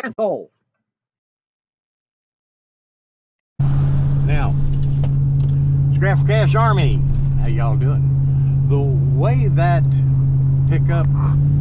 Asshole. Now, Scrap for Cash Army, how y'all doing? The way that pickup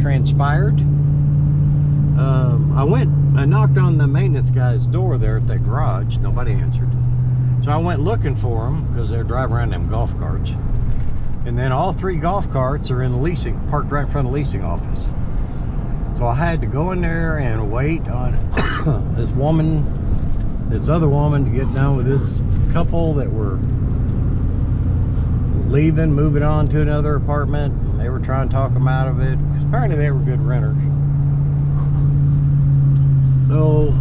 transpired, I knocked on the maintenance guy's door there at that garage. Nobody answered. So I went looking for them because they're driving around them golf carts. And then all 3 golf carts are in the leasing, parked right in front of the leasing office. So I had to go in there and wait on this other woman to get done with this couple that were leaving, moving on to another apartment. They were trying to talk them out of it, because apparently they were good renters. So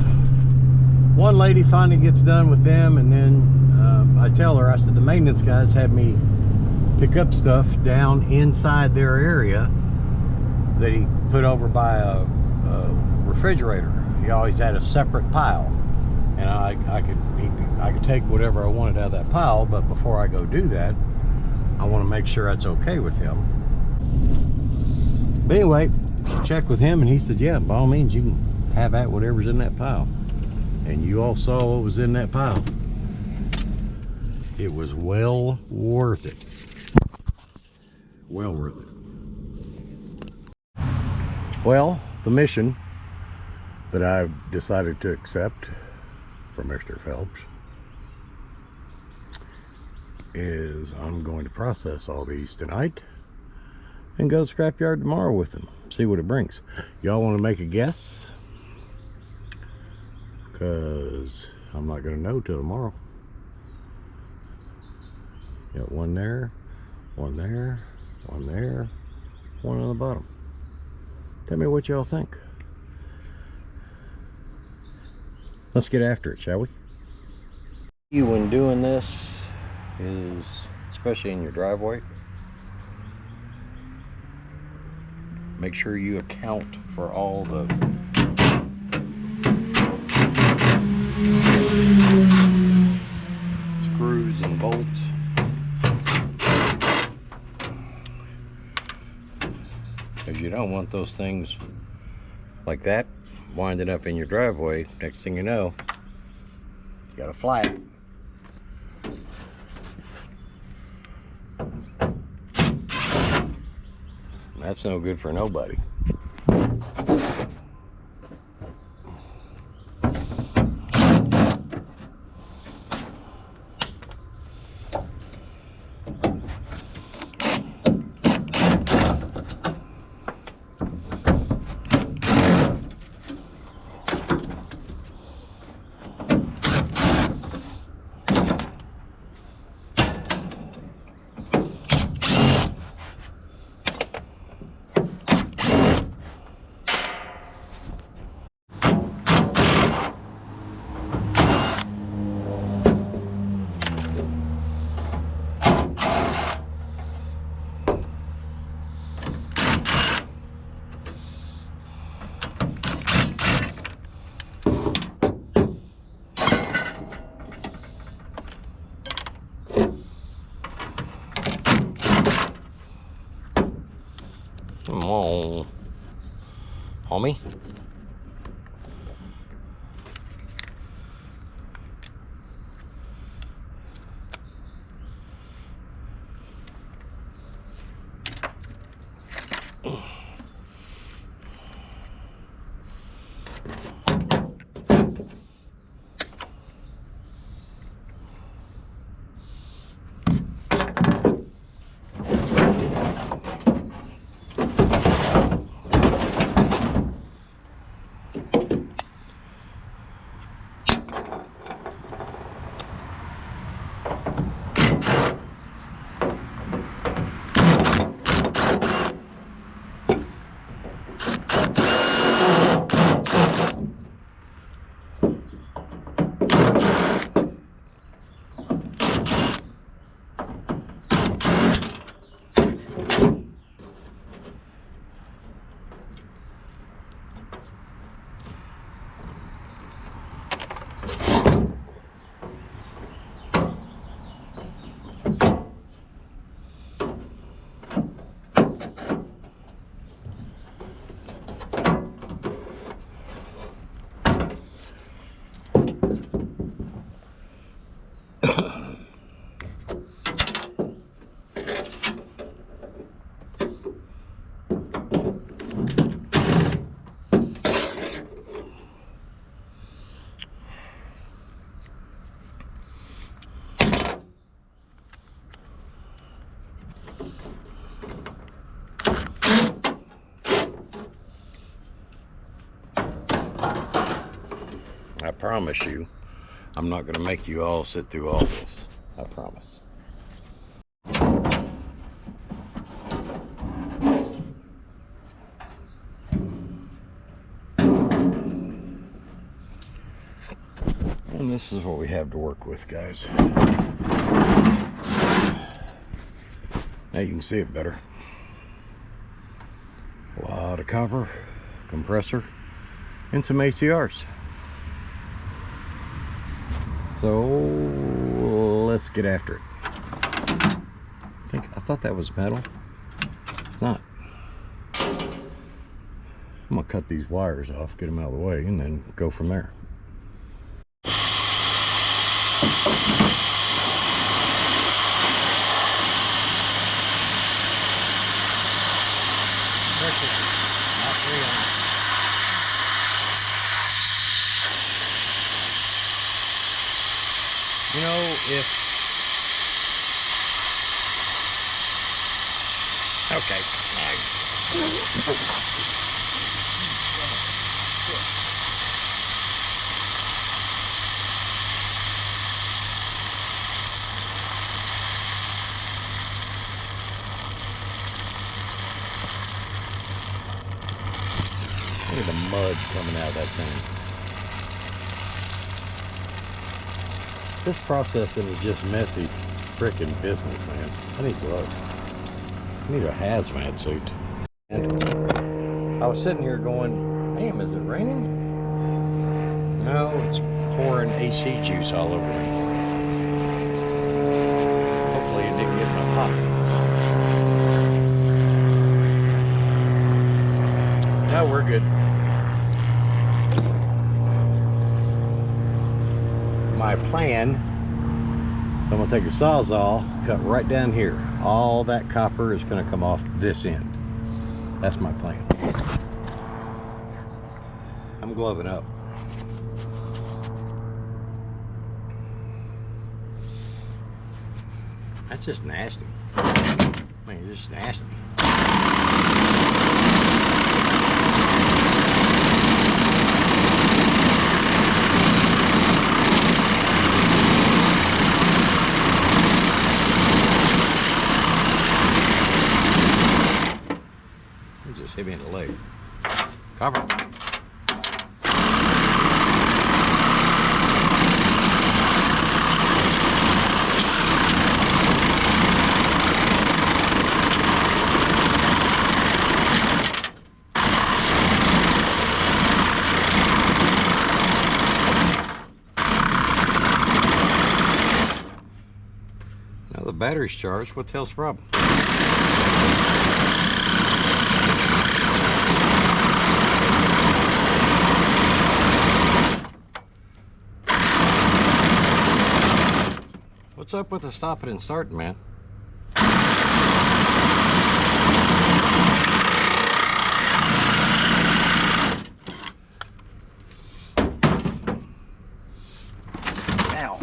one lady finally gets done with them, and then I tell her, I said, the maintenance guys had me pick up stuff down inside their area that he put over by a refrigerator. He always had a separate pile, and I could take whatever I wanted out of that pile, but before I go do that, I want to make sure that's okay with him. But anyway, checked with him, and he said, yeah, by all means, you can have at whatever's in that pile. And you all saw what was in that pile. It was well worth it. Well worth it. Well, the mission that I've decided to accept from Mr. Phelps is I'm going to process all these tonight and go to the scrapyard tomorrow with them, see what it brings. Y'all want to make a guess? Because I'm not going to know till tomorrow. Got one there, one there, one there, one on the bottom. Tell me what y'all think. Let's get after it, shall we? When doing this is, especially in your driveway, make sure you account for all the screws and bolts don't want those things like that winding up in your driveway. Next thing you know, you got a flat. That's no good for nobody. Come on, homie. I promise you, I'm not going to make you all sit through all this. I promise. And this is what we have to work with, guys. Now you can see it better. A lot of copper, compressor, and some ACRs. So let's get after it. I thought that was metal. It's not. I'm gonna cut these wires off, get them out of the way, and then go from there. You know, okay. Look at the mud coming out of that thing. This processing is just messy freaking business, man. I need gloves. I need a hazmat suit. And I was sitting here going, damn, is it raining? No, it's pouring AC juice all over me. Hopefully it didn't get in my pocket. good. My plan, so I'm gonna take a Sawzall, cut right down here. All that copper is gonna come off this end. That's my plan. I'm gloving up. That's just nasty. Man, it's just nasty. It just hit me in the leg. Copper. Now the battery's charged. What the hell's the problem? What's up with the stopping and starting, man? Ow.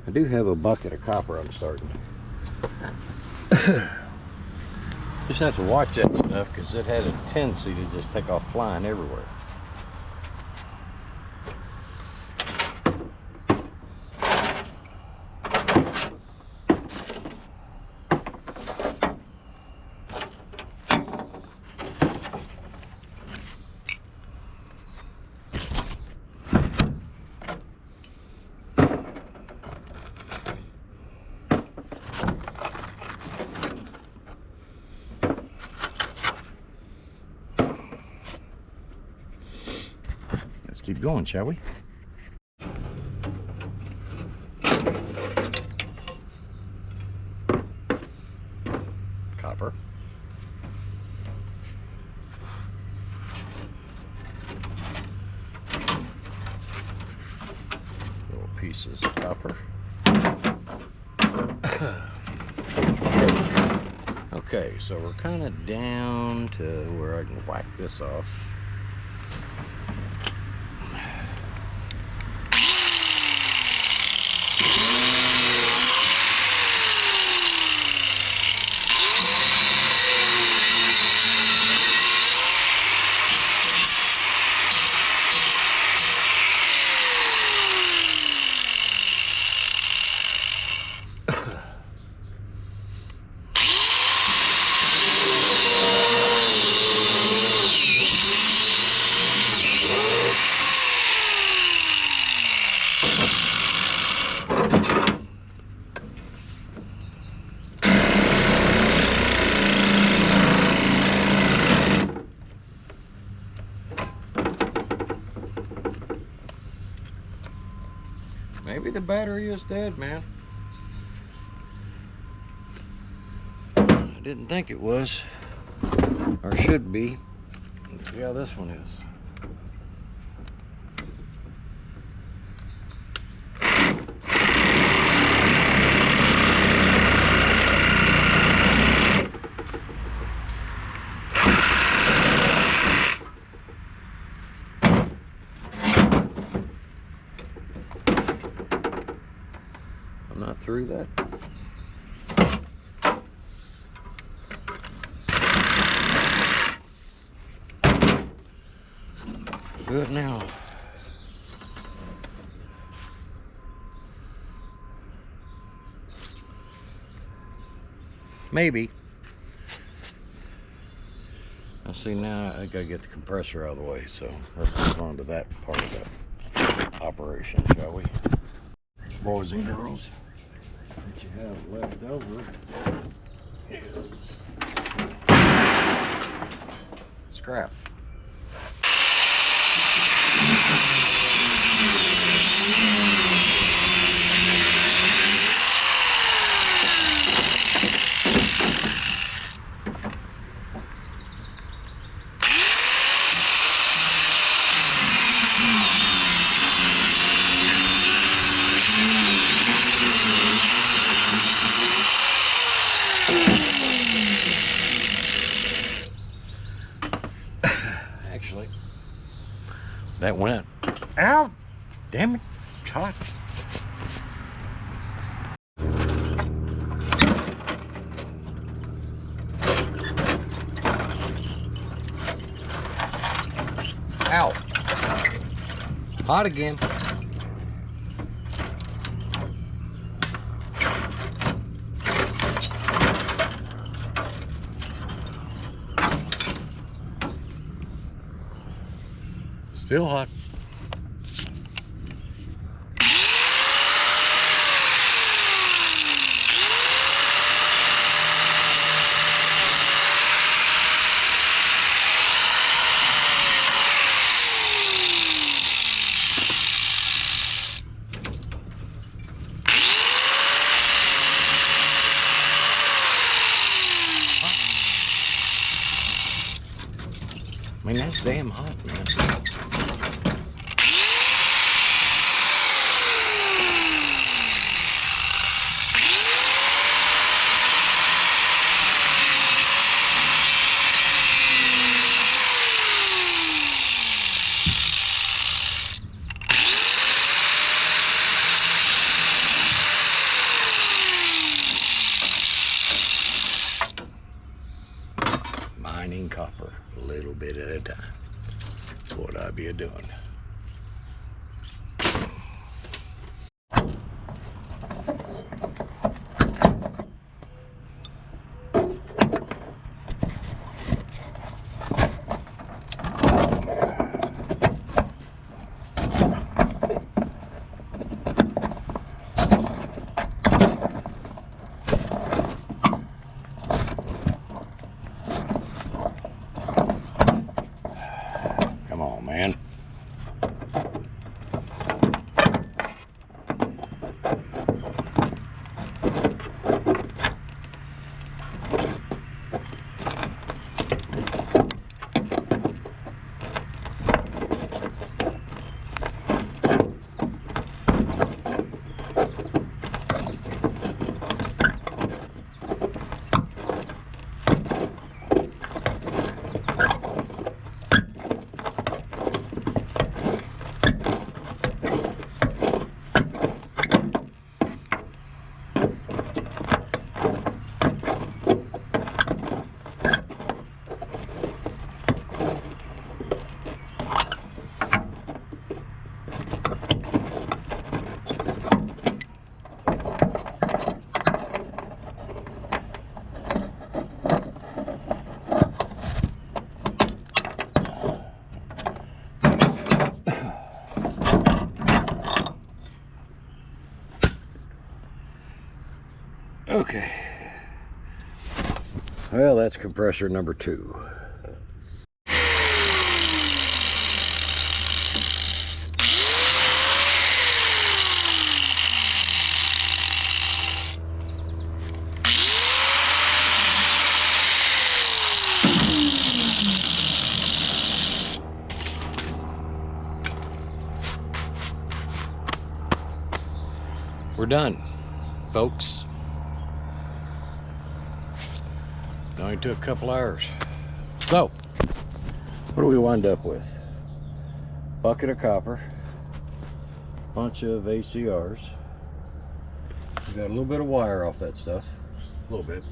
I do have a bucket of copper I'm starting. Just have to watch that stuff because it had a tendency to just take off flying everywhere. Let's keep going, shall we? Copper. Little pieces of copper. Okay, so we're kind of down to where I can whack this off. Maybe the battery is dead, man. I didn't think it was, or should be. Let's see how this one is. I'm not through that. Good now. Maybe. I see now I gotta get the compressor out of the way, so let's move on to that part of the operation, shall we? Boys and girls, what you have left over is scrap. actually. That went out. Damn it, it's hot. Ow. Hot again. Still hot. I mean, that's damn hot, man. Mining copper, a little bit at a time. That's what I be doing. Come on, man. Okay. Well, that's compressor number 2. We're done, folks. It only took a couple hours. So, what do we wind up with? Bucket of copper, bunch of ACRs. We got a little bit of wire off that stuff, a little bit,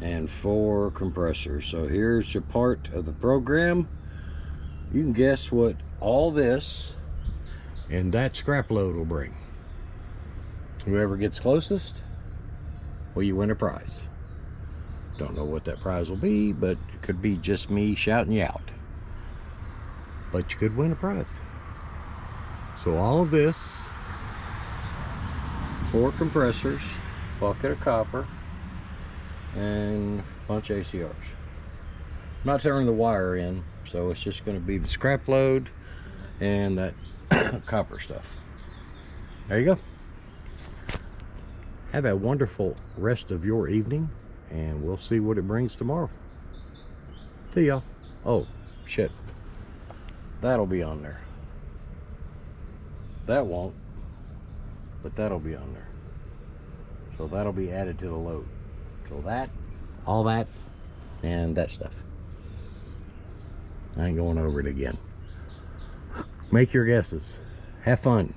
and 4 compressors. So here's your part of the program. You can guess what all this and that scrap load will bring. Whoever gets closest, well, you win a prize. Don't know what that prize will be, but it could be just me shouting you out. But you could win a prize. So all of this, 4 compressors, bucket of copper, and a bunch of ACRs. I'm not turning the wire in, so it's just going to be the scrap load and that copper stuff. There you go. Have a wonderful rest of your evening, and we'll see what it brings tomorrow. See y'all. Oh, shit. That'll be on there. That won't, but that'll be on there. So that'll be added to the load. So that, all that, and that stuff. I ain't going over it again. Make your guesses. Have fun.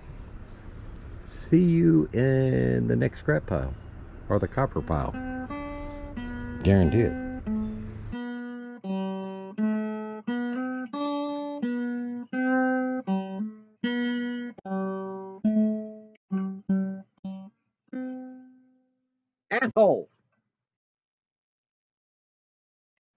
See you in the next scrap pile, or the copper pile. Guarantee it.